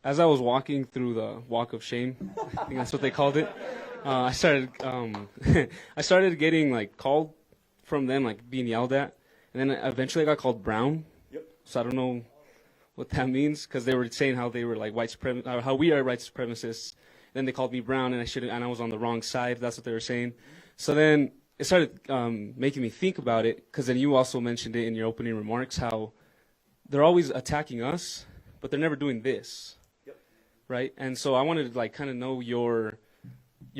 as I was walking through the walk of shame, I think that's what they called it. I started I started getting like called from them, like being yelled at, and then eventually I got called brown. Yep. So I don't know what that means, because they were saying how they were like how we are white supremacists. Then they called me brown, and I was on the wrong side. That's what they were saying. So then it started making me think about it, because then you also mentioned it in your opening remarks, how they're always attacking us, but they're never doing this. Yep. Right? And so I wanted to like kind of know your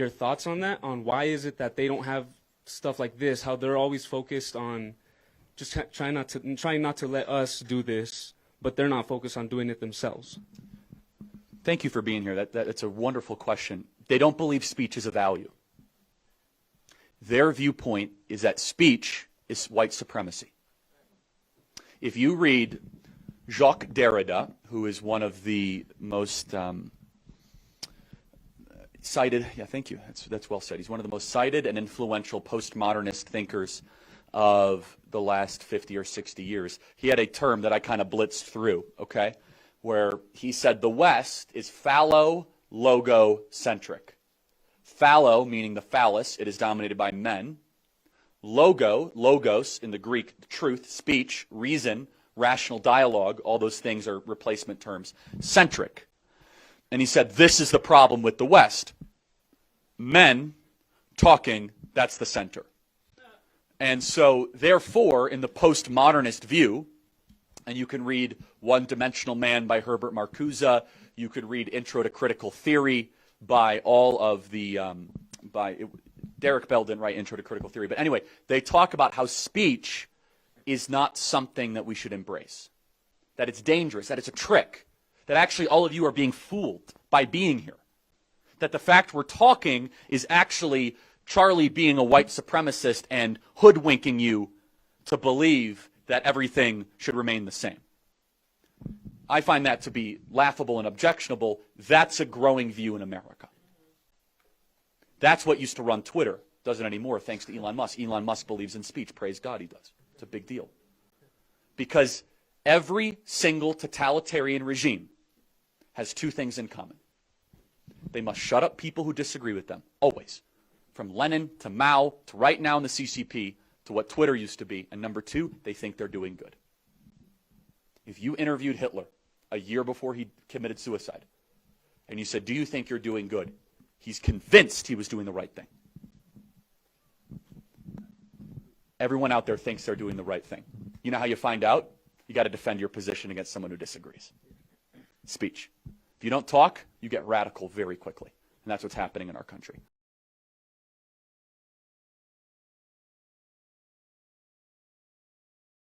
thoughts on that, on why is it that they don't have stuff like this, how they're always focused on just trying not to let us do this, but they're not focused on doing it themselves. Thank you for being here. That's a wonderful question. They don't believe speech is a value. Their viewpoint is that speech is white supremacy. If you read Jacques Derrida, who is one of the most cited, thank you, that's well said. He's one of the most cited and influential postmodernist thinkers of the last 50 or 60 years. He had a term that I kind of blitzed through, okay, where he said the West is phallo-logo-centric. Phallo, meaning the phallus, it is dominated by men. Logos, in the Greek, truth, speech, reason, rational dialogue, all those things are replacement terms. Centric. And he said, this is the problem with the West. Men talking, that's the center. And so, therefore, in the postmodernist view, and you can read One-Dimensional Man by Herbert Marcuse, you could read Intro to Critical Theory by all of the, Derek Bell didn't write Intro to Critical Theory, but anyway, they talk about how speech is not something that we should embrace, that it's dangerous, that it's a trick, that actually all of you are being fooled by being here, that the fact we're talking is actually Charlie being a white supremacist and hoodwinking you to believe that everything should remain the same. I find that to be laughable and objectionable. That's a growing view in America. That's what used to run Twitter. Doesn't anymore, thanks to Elon Musk. Elon Musk believes in speech. Praise God he does. It's a big deal. Because every single totalitarian regime has two things in common. They must shut up people who disagree with them, always. From Lenin to Mao to right now in the CCP to what Twitter used to be. And number two, they think they're doing good. If you interviewed Hitler a year before he committed suicide, and you said, do you think you're doing good? He's convinced he was doing the right thing. Everyone out there thinks they're doing the right thing. You know how you find out? You got to defend your position against someone who disagrees. Speech. If you don't talk, you get radical very quickly. And that's what's happening in our country.